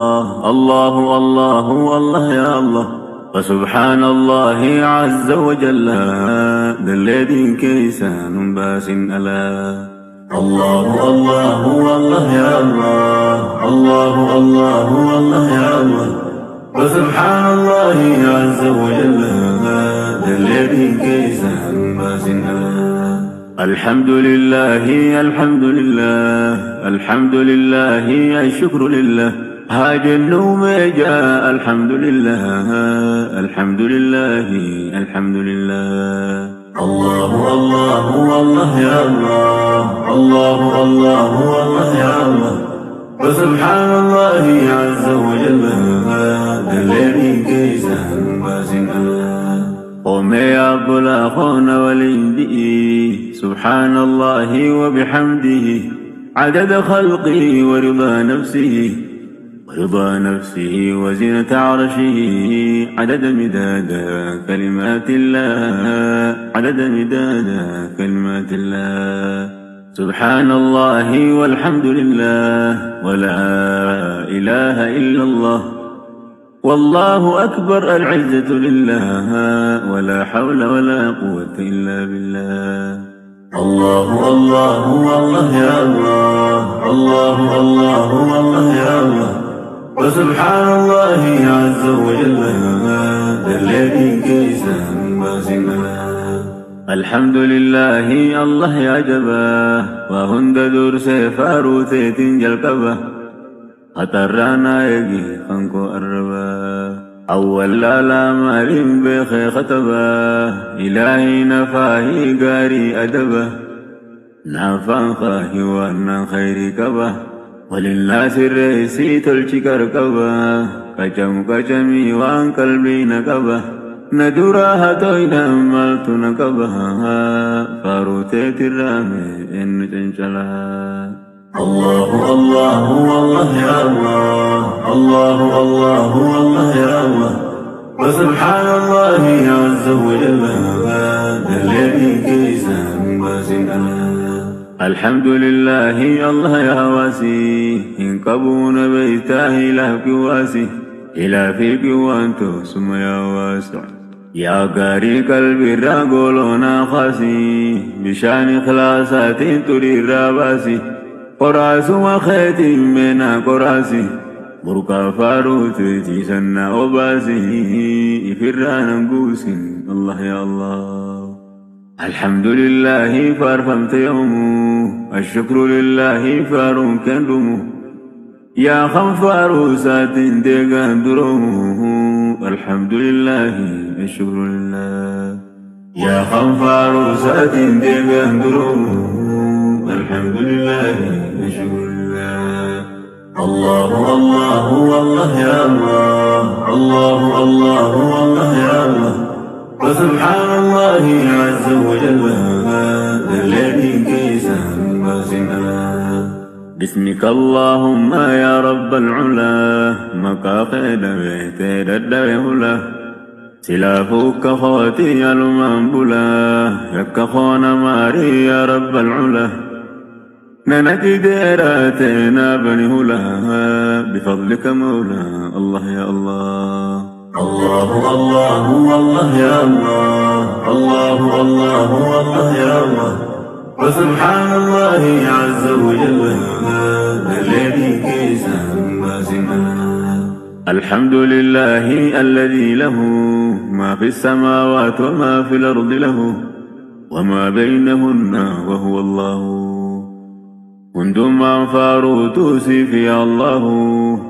الله الله والله يا الله، وسبحان الله عز وجل ذا الذي كيسان باس ألا. الله الله والله يا الله، الله الله والله يا الله، وسبحان الله عز وجل ذا الذي كيسان باس ألا. الحمد لله الحمد لله الحمد لله الشكر لله، هاج النوم جاء الحمد لله الحمد لله الحمد لله. الله الله والله يا الله، الله الله والله يا الله، وسبحان الله عز وجل الذي كيسان باس ألا. قم يا بلا خون وليدي سبحان الله وبحمده، عدد خلقه ورضا نفسه وزنة عرشه، عدد مداد كلمات الله، عدد مداد كلمات الله. سبحان الله والحمد لله ولا إله إلا الله، والله أكبر، العزة لله ولا حول ولا قوة إلا بالله. الله الله والله يا الله، الله الله والله يا الله، وسبحان الله عز وجل الذي كيسان باس ألا. الحمد لله الله يا جباه، وهند دور سفارو ثيتين جلقبه، خطرانا يجي خنكو الربا، أول لا مارين بخي خطبا، إلهي نفاهي قاري أدبه، نافان خاهي وانا خيري كبه، وللناس الرئيسي تلشكر كبه، كجمي وان قلبي نكبه، ندراها توينا مالت نكبه، فاروتيت الرامي إن تنشلها. الله الله والله يا الله، الله الله والله يا الله، وسبحان الله عز وجل الذي كيسان باس ألا. الحمد لله الله يا واسي، إن كبون بيتاه إلى كواسي، إلى فيك وانتو ثم يا واسع، يا قاري قلبي راقولونا خاسي، بشان خلاصات تري راباسي، قراس وخيت منا قراسي، بركا فاروت جيسنا وباسي، إفرانا قوسي الله يا الله. الحمد لله فارفمت يومه، الشكر لله فارون كندمه، يا خنفار سات ديغان درومه، الحمد لله الشكر لله، يا خنفار سات ديغان درومه، الحمد لله الشكر لله. الله الله والله يا الله، الله الله والله يا الله، وسبحان الله عز وجل الذي كيسان باس ألا. باسمك اللهم يا رب العلا، مقاقد بيتي الدوله، سلافك خوتي المنبلا، يكخون ماري يا رب العلا، ننجد راتنا بنهلا، بفضلك مولا الله يا الله. الله الله والله يا الله، الله الله والله يا الله، وسبحان الله عز وجل الذي كيسان باس ألا. الحمد لله الذي له ما في السماوات وما في الأرض له، وما بينهن وهو الله. كنتم من فارو توسف يا الله،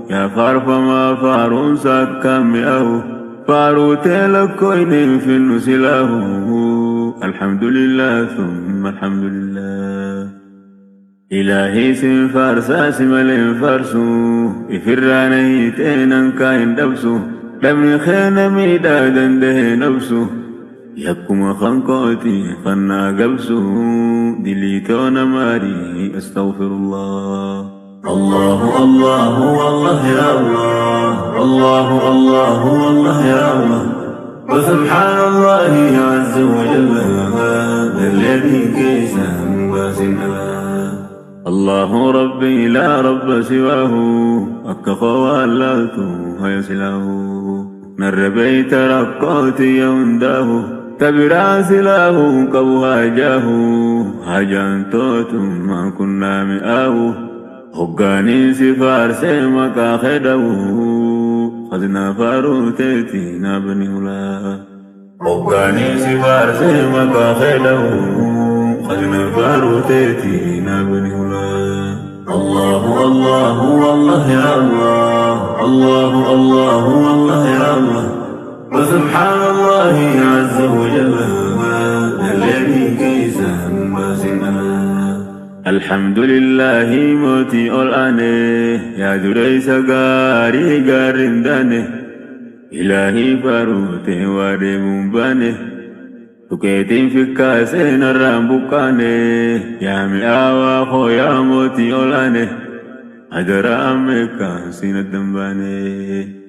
يا فار فما فارون ساكام ياهو، فارو تلكوين في النسلاه. الحمد لله ثم الحمد لله. إلهي سن فارسا سمالين فارسو، إفراني تينان كاين دبسو، دمني خين ميدادا ده نفسو، يكما خنقوتي خنا قبسو، دليتون ماري استغفر الله. الله الله والله يا الله، الله الله والله يا الله، وسبحان الله عز وجل الذي كيسان باس ألا. الله ربي لا رب سواه أكخو واللاته ويسله نر بيت رقوتي يونداه تبرا سلاه كبها جاه هجان توتم ما كنا مئاه هقاني سفار سيمكا خدو خذنا فاروتيتي نابني هلا هقاني سفار سيمكا خدو خذنا فاروتيتي نابني هلا الله الله والله يا الله الله الله والله يا الله وسبحان الله عز وجل الذي كيسا باسنا الحمد لله موتي الآنه يا دريس غاري غارندانه إلهي فاروتي وادي مبانه تكيتين في كاسين الرامبوكانه يا مئاوا خويا موتي الآنه أدرى أمكا سين الدنبانه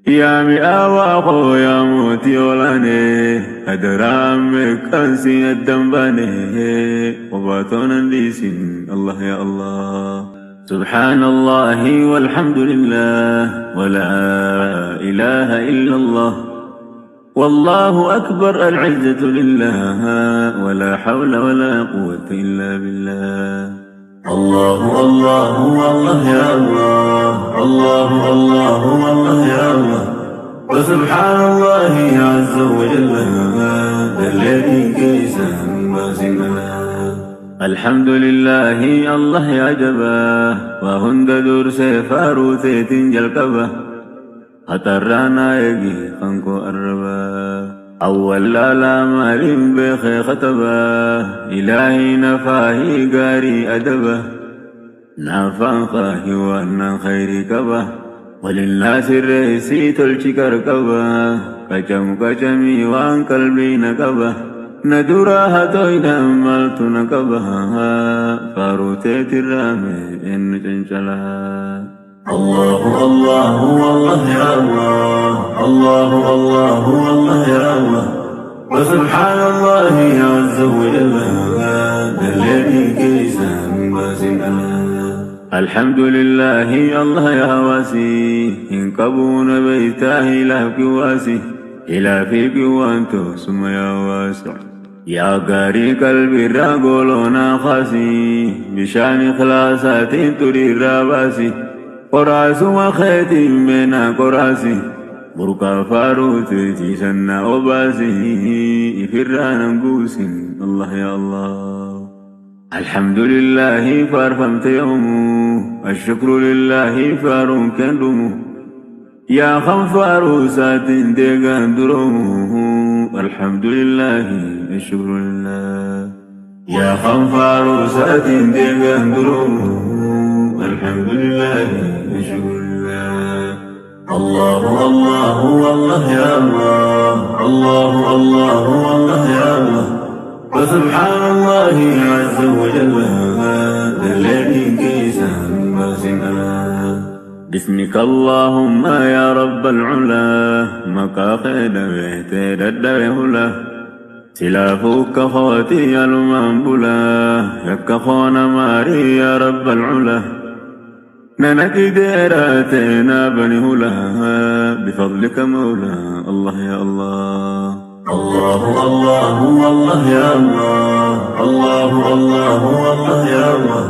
يا مئاوا خويا موتي الآنه أدرى أمكا سين الدنبانه وباتونا ليسين الله يا الله سبحان الله والحمد لله ولا إله إلا الله والله أكبر العزة لله ولا حول ولا قوة إلا بالله الله الله والله يا الله الله الله والله يا الله وسبحان الله عز وجل الذي كيسا باسنا الحمد لله الله يا جبا وهند دور سفارو ثيتين جلقبا أترانا يجي خنكو أربا أول لا مالين بخي خطبا إلهي نفاهي قاري أدبا نافان خاهي وانا خيري كبا وللناس الرئيسي تلشي كركبا كجمي وان قلبي نكبا ندراها تويدا مالت نكبها فاروتيت الرامي إن جنشلها الله الله والله يا الله الله الله والله يا الله وسبحان الله عز وجل الذي كيسا باسنا الحمد لله الله يا واسي إن كبون بيتاه له كواسي إلى فيك وانتو ثم يا واسع يا قاري قلبي راقولونا خاسي بشان خلاصات تري راباسي قراس وخيتي بنا قراسي بركا فاروتي تيسنا وباسي إفرانا قوس الله يا الله الحمد لله فارفمت يومه الشكر لله فارون كندمه يا خنفار سات ديغان درومه الحمد لله الشكر لله يا خنفار سات ديغان درومه الحمد لله الشكر لله الله الله والله يا الله الله الله والله يا الله وسبحان الله عز وجل الذي كيسا باسنا باسمك اللهم يا رب العلا مقاقد بيتي الدرهلا سلافك خوتي المنبلا يكخون ماري يا رب العلا ننكي ديراتنا بنهلا بفضلك مولا الله يا الله الله الله والله يا الله الله الله والله يا الله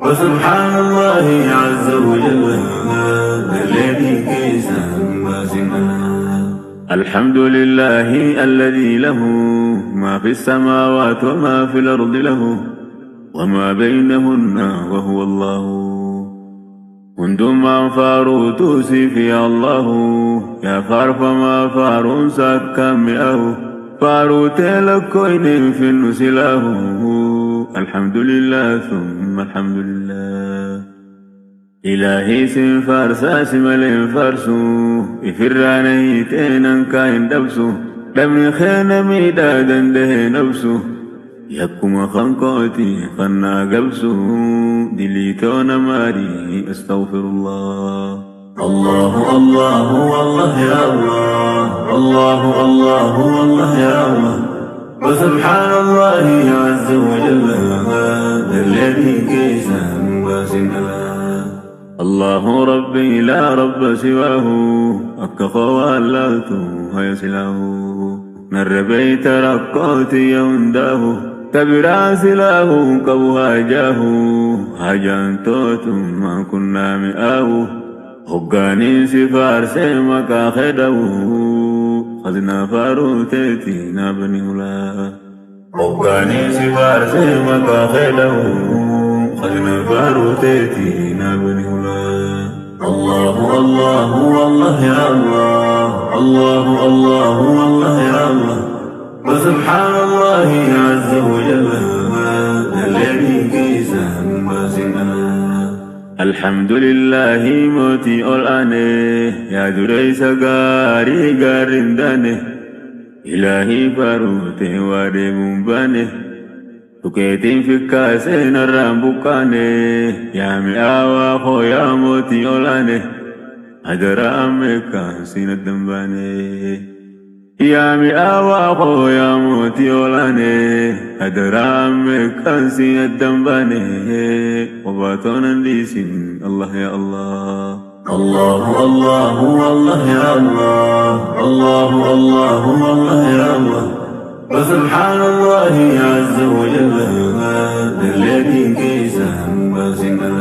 وسبحان الله عز وجل الذي كيسا باسنا الحمد لله الذي له ما في السماوات وما في الأرض له وما بينهن وهو الله كنتم فارو توسي في الله يا فار فما فار ساكا مئه فارو تلكوين في النسلاه الحمد لله ثم الحمد لله إلهي سن فارسا سملين فارسو إفراني تينن كاين دبسو دمني خين ميدادا ده نفسو يكما خنقوتي خنا قبسو دليتون ماري استغفر الله الله الله والله يا الله الله الله والله يا الله وسبحان الله عز وجل الذي كيسا الله ربي لا رب سواه أكخوا اللاتو هيسلاه نر بيت رقوتي يونداه تبرا سلاه كوها جاه هجان توتم ما كنا مئاه هقاني سفار سيمكا خداه خذنا فاروتيتي نابني ولا هقاني سفار سيمكا خداه خذنا فاروتيتي نابني ولا الله الله والله يا الله الله الله والله يا الله وسبحان الله عز وجل الذي كيسا باسنا الحمد لله موتي الآني يا دريس غاري غارنداني إلهي فاروتي واري مباني تكيتين في كاسين الرامبوكاني يا مئاوا خويا موتي الآني أدرى أمريكا سين الدنباني يا مئاوا خويا موتي الآني أدرى أمريكا سين الدنباني وباتونا ديسين الله يا الله الله الله والله يا الله الله الله والله يا الله وسبحان الله عز وجل الذي كيسا باسنا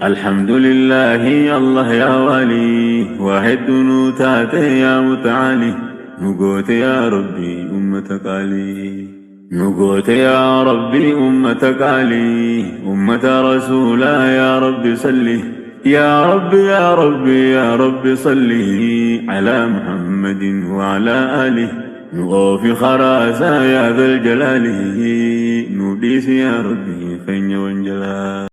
الحمد لله الله يا ولي واحد نوتاتي يا متعالي نقوت يا ربي أمتك علي نقوت يا ربي أمتك علي أمة رسولا يا ربي صلي يا ربي يا ربي يا ربي صلي على محمد وعلى آله نغوفي خراسا يا ذا الجلال نوديس يا ربي فين وانجلال